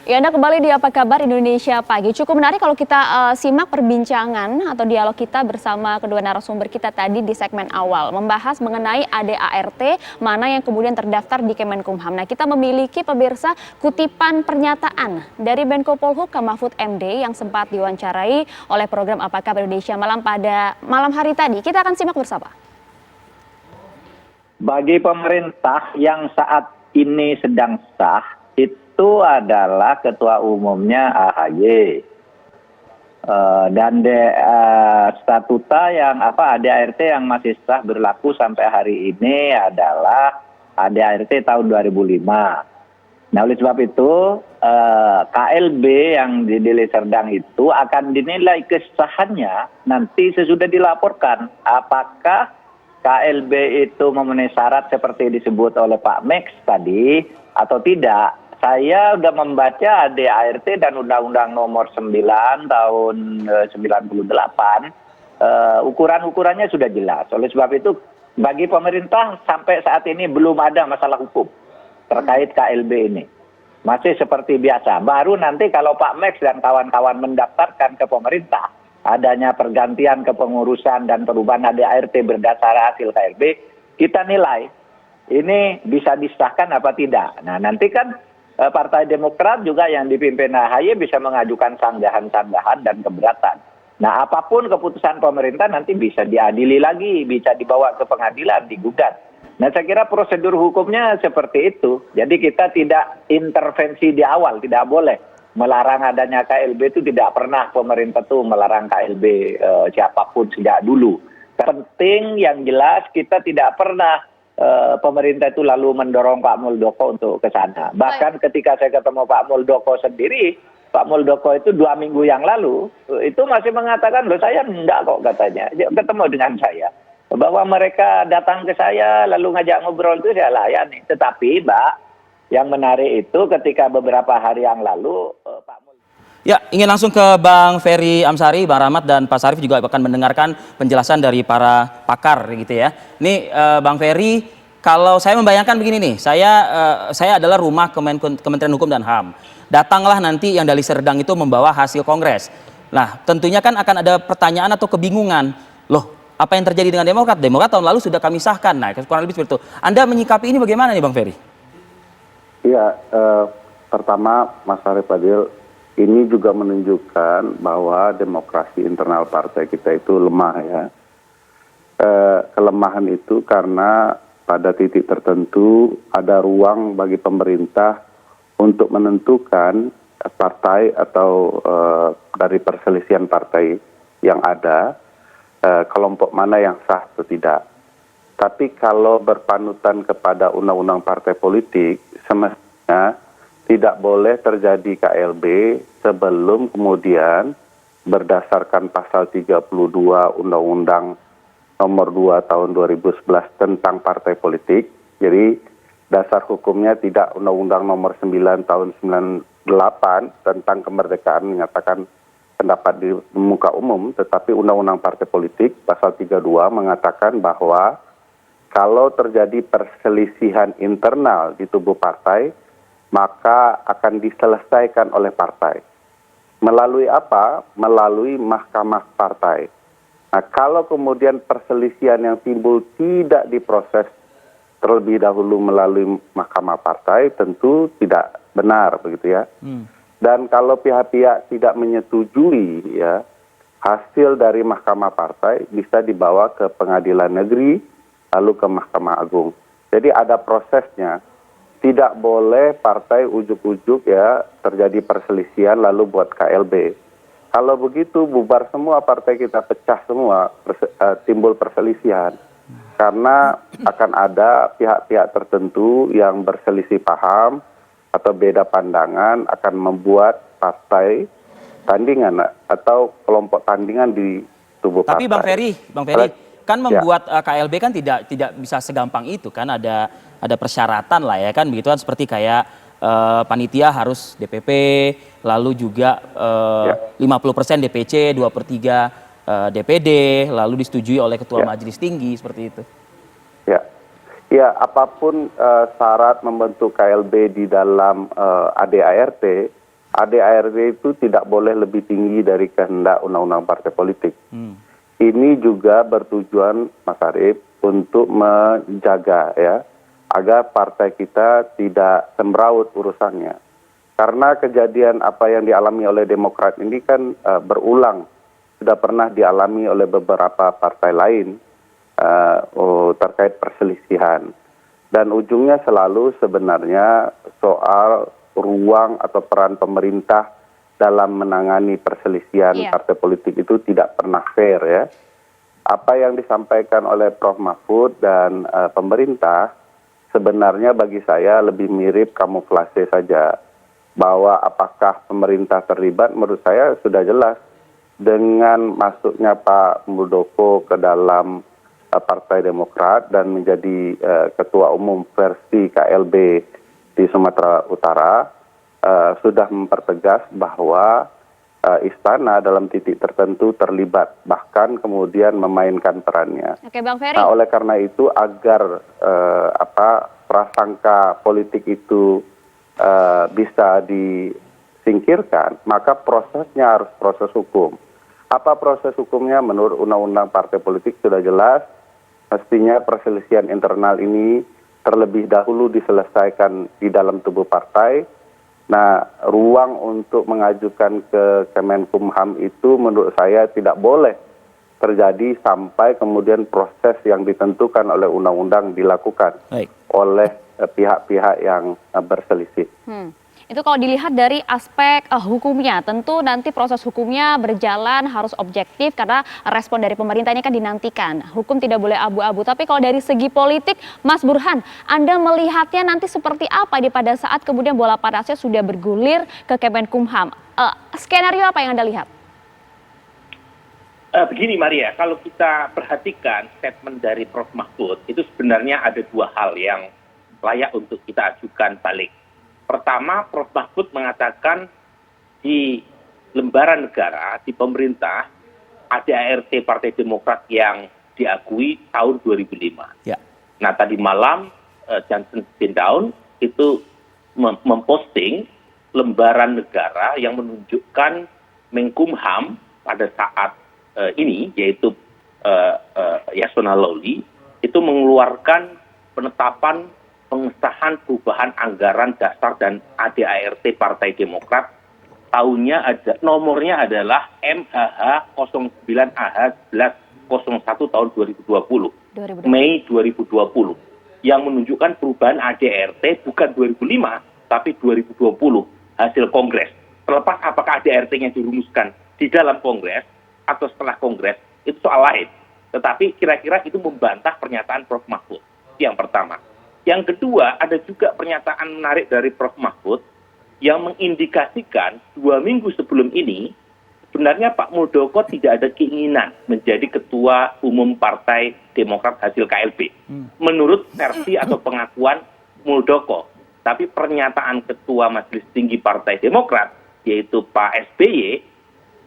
Ya, Anda kembali di Apa Kabar Indonesia Pagi. Cukup menarik kalau kita simak perbincangan atau dialog kita bersama kedua narasumber kita tadi di segmen awal. Membahas mengenai ADART, mana yang kemudian terdaftar di Kemenkumham. Nah, kita memiliki pemirsa kutipan pernyataan dari Menko Polhukam Mahfud MD yang sempat diwawancarai oleh program Apa Kabar Indonesia Malam pada malam hari tadi. Kita akan simak bersama. Bagi pemerintah yang saat ini sedang sah, itu adalah ketua umumnya AHY dan statuta yang ADART yang masih sah berlaku sampai hari ini adalah ADART tahun 2005. Nah, oleh sebab itu KLB yang di Deli Serdang itu akan dinilai kesahannya nanti sesudah dilaporkan apakah KLB itu memenuhi syarat seperti disebut oleh Pak Max tadi atau tidak. Saya sudah membaca ADART dan Undang-Undang Nomor 9 tahun 98, ukuran-ukurannya sudah jelas. Oleh sebab itu, bagi pemerintah sampai saat ini belum ada masalah hukum terkait KLB ini. Masih seperti biasa. Baru nanti kalau Pak Max dan kawan-kawan mendaftarkan ke pemerintah, adanya pergantian kepengurusan dan perubahan ADART berdasar hasil KLB, kita nilai ini bisa disahkan apa tidak. Nah, nanti kan Partai Demokrat juga yang dipimpin AHY bisa mengajukan sanggahan-sanggahan dan keberatan. Nah, apapun keputusan pemerintah nanti bisa diadili lagi, bisa dibawa ke pengadilan, digugat. Nah, saya kira prosedur hukumnya seperti itu. Jadi kita tidak intervensi di awal, tidak boleh melarang adanya KLB itu, tidak pernah pemerintah itu melarang KLB siapapun sejak dulu. Penting yang jelas kita tidak pernah pemerintah itu lalu mendorong Pak Muldoko untuk ke sana. Bahkan ketika saya ketemu Pak Muldoko sendiri, Pak Muldoko itu 2 minggu yang lalu itu masih mengatakan, loh saya enggak kok katanya, ketemu dengan saya. Bahwa mereka datang ke saya lalu ngajak ngobrol itu saya layani. Tetapi Mbak, yang menarik itu ketika beberapa hari yang lalu Pak Muldoko. Ya, ingin langsung ke Bang Ferry Amsari, Bang Rahmat dan Pak Sarif juga akan mendengarkan penjelasan dari para pakar gitu ya. Ini Bang Ferry, kalau saya membayangkan begini nih, saya adalah rumah Kementerian Hukum dan HAM. Datanglah nanti yang dari Serdang itu membawa hasil kongres. Nah, tentunya kan akan ada pertanyaan atau kebingungan. Loh, apa yang terjadi dengan Demokrat? Demokrat tahun lalu sudah kami sahkan. Nah, kurang lebih seperti itu. Anda menyikapi ini bagaimana nih Bang Ferry? Iya, pertama Mas Sarif Fadil, ini juga menunjukkan bahwa demokrasi internal partai kita itu lemah ya. Kelemahan itu karena pada titik tertentu ada ruang bagi pemerintah untuk menentukan partai atau dari perselisihan partai yang ada, kelompok mana yang sah atau tidak. Tapi kalau berpanutan kepada undang-undang partai politik, semestinya tidak boleh terjadi KLB sebelum kemudian berdasarkan pasal 32 Undang-Undang Nomor 2 tahun 2011 tentang partai politik. Jadi dasar hukumnya tidak Undang-Undang Nomor 9 tahun 98 tentang kemerdekaan menyatakan pendapat di muka umum, tetapi Undang-Undang Partai Politik pasal 32 mengatakan bahwa kalau terjadi perselisihan internal di tubuh partai, maka akan diselesaikan oleh partai. Melalui apa? Melalui mahkamah partai. Nah, kalau kemudian perselisihan yang timbul tidak diproses terlebih dahulu melalui mahkamah partai, tentu tidak benar begitu ya. Dan kalau pihak-pihak tidak menyetujui ya hasil dari mahkamah partai, bisa dibawa ke pengadilan negeri lalu ke Mahkamah Agung. Jadi ada prosesnya. Tidak boleh partai ujuk-ujuk ya terjadi perselisihan lalu buat KLB. Kalau begitu bubar semua partai kita, pecah semua, timbul perselisihan. Karena akan ada pihak-pihak tertentu yang berselisih paham atau beda pandangan akan membuat partai tandingan atau kelompok tandingan di tubuh partai. Tapi Bang Ferry kan membuat KLB kan tidak bisa segampang itu kan, ada persyaratan lah ya kan, begitu kan, seperti kayak panitia harus DPP, lalu juga 50% DPC, 2/3 DPD, lalu disetujui oleh Ketua Majelis Tinggi, seperti itu. Ya, apapun syarat membentuk KLB di dalam ADART ADART itu tidak boleh lebih tinggi dari kehendak undang-undang partai politik. Ini juga bertujuan, Mas Arief, untuk menjaga ya, agar partai kita tidak semraut urusannya. Karena kejadian apa yang dialami oleh Demokrat ini kan berulang, sudah pernah dialami oleh beberapa partai lain terkait perselisihan. Dan ujungnya selalu sebenarnya soal ruang atau peran pemerintah dalam menangani perselisihan partai politik itu tidak pernah fair ya. Apa yang disampaikan oleh Prof. Mahfud dan pemerintah sebenarnya bagi saya lebih mirip kamuflase saja. Bahwa apakah pemerintah terlibat, menurut saya sudah jelas. Dengan masuknya Pak Muldoko ke dalam Partai Demokrat dan menjadi Ketua Umum versi KLB di Sumatera Utara, sudah mempertegas bahwa istana dalam titik tertentu terlibat, bahkan kemudian memainkan perannya. Oke, Bang Ferry. Nah, oleh karena itu agar prasangka politik itu bisa disingkirkan, maka prosesnya harus proses hukum. Apa proses hukumnya? Menurut Undang-Undang Partai Politik sudah jelas, mestinya perselisihan internal ini terlebih dahulu diselesaikan di dalam tubuh partai. Nah, ruang untuk mengajukan ke Kemenkumham itu menurut saya tidak boleh terjadi sampai kemudian proses yang ditentukan oleh undang-undang dilakukan oleh pihak-pihak yang berselisih. Itu kalau dilihat dari aspek hukumnya, tentu nanti proses hukumnya berjalan harus objektif karena respon dari pemerintah ini kan dinantikan. Hukum tidak boleh abu-abu. Tapi kalau dari segi politik, Mas Burhan, Anda melihatnya nanti seperti apa pada saat kemudian bola panasnya sudah bergulir ke Kemenkumham? Skenario apa yang Anda lihat? Begini Maria, kalau kita perhatikan statement dari Prof. Mahfud, itu sebenarnya ada dua hal yang layak untuk kita ajukan balik. Pertama, Prof. Mahfud mengatakan di lembaran negara, di pemerintah, ada ART Partai Demokrat yang diakui tahun 2005. Ya. Nah, tadi malam Johnson Sindaun itu memposting lembaran negara yang menunjukkan Menkumham pada saat ini, yaitu Yasona Lawli, itu mengeluarkan penetapan pengesahan perubahan anggaran dasar dan ADART Partai Demokrat nomornya adalah MHH 09AH1101 tahun 2020, Mei 2020, yang menunjukkan perubahan ADART bukan 2005 tapi 2020 hasil Kongres. Terlepas apakah ADART-nya dirumuskan di dalam Kongres atau setelah Kongres, itu soal lain. Tetapi kira-kira itu membantah pernyataan Prof. Mahfud. Yang pertama. Yang kedua, ada juga pernyataan menarik dari Prof. Mahfud yang mengindikasikan 2 minggu sebelum ini, sebenarnya Pak Muldoko tidak ada keinginan menjadi Ketua Umum Partai Demokrat hasil KLB. Menurut versi atau pengakuan Muldoko. Tapi pernyataan Ketua Majelis Tinggi Partai Demokrat, yaitu Pak SBY,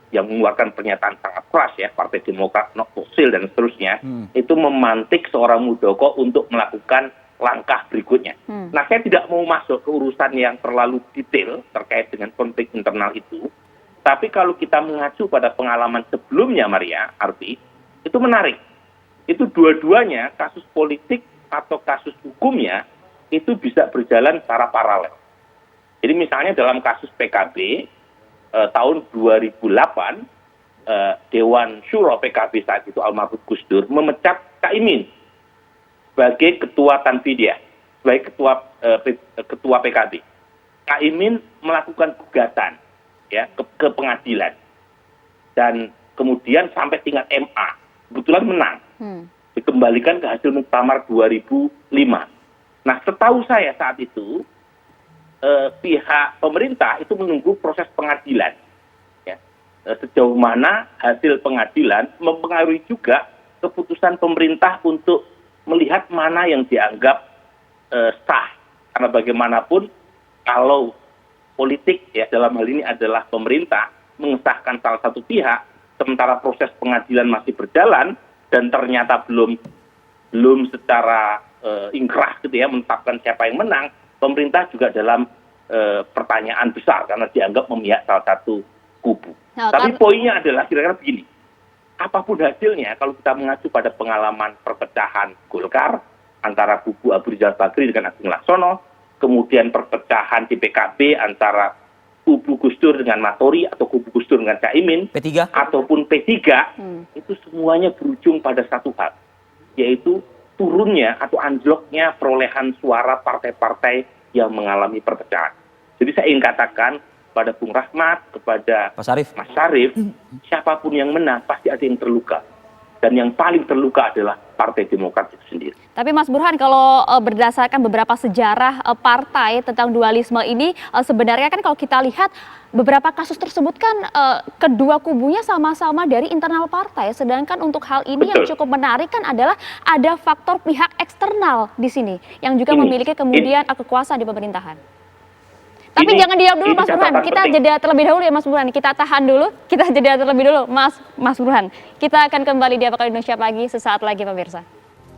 yang mengeluarkan pernyataan sangat keras ya, Partai Demokrat not fosil dan seterusnya, itu memantik seorang Muldoko untuk melakukan langkah berikutnya. Nah, saya tidak mau masuk ke urusan yang terlalu detail terkait dengan konflik internal itu, tapi kalau kita mengacu pada pengalaman sebelumnya, Maria, Arfi, itu menarik. Itu dua-duanya kasus politik atau kasus hukumnya itu bisa berjalan secara paralel. Jadi misalnya dalam kasus PKB, tahun 2008, Dewan Syuro PKB saat itu almarhum Gus Dur memecat Cak Imin sebagai ketua Tanfidiyah, sebagai ketua PKB. Cak Imin melakukan gugatan ya ke pengadilan dan kemudian sampai tingkat MA, kebetulan menang, dikembalikan ke hasil muktamar 2005. Nah, setahu saya saat itu pihak pemerintah itu menunggu proses pengadilan. Ya. Sejauh mana hasil pengadilan mempengaruhi juga keputusan pemerintah untuk melihat mana yang dianggap sah. Karena bagaimanapun kalau politik ya dalam hal ini adalah pemerintah mengesahkan salah satu pihak, sementara proses pengadilan masih berjalan dan ternyata belum secara ingkrah gitu ya menetapkan siapa yang menang, pemerintah juga dalam pertanyaan besar karena dianggap memihak salah satu kubu. Nah, Tapi poinnya adalah kira-kira begini, apapun hasilnya kalau kita mengacu pada pengalaman perpecahan Golkar antara kubu Abu Rizal Bakri dengan Agung Laksono, kemudian perpecahan di PKB antara kubu Gus Dur dengan Matori atau kubu Gus Dur dengan Caimin, P3? ataupun P3, itu semuanya berujung pada satu hal, yaitu turunnya atau anjloknya perolehan suara partai-partai yang mengalami perpecahan. Jadi saya ingin katakan kepada Bung Rahmat, kepada Pak Sarif. Mas Sarif, siapapun yang menang pasti ada yang terluka. Dan yang paling terluka adalah Partai Demokrat itu sendiri. Tapi Mas Burhan, kalau berdasarkan beberapa sejarah partai tentang dualisme ini, sebenarnya kan kalau kita lihat beberapa kasus tersebut kan kedua kubunya sama-sama dari internal partai. Sedangkan untuk hal ini yang cukup menarik kan adalah ada faktor pihak eksternal di sini yang juga memiliki kemudian kekuasaan di pemerintahan. Tapi jangan dijawab dulu Mas Burhan, kita jeda terlebih dahulu ya Mas Burhan, kita tahan dulu, kita jeda terlebih dulu Mas Burhan. Kita akan kembali di Apa Kabar Indonesia Pagi sesaat lagi pemirsa.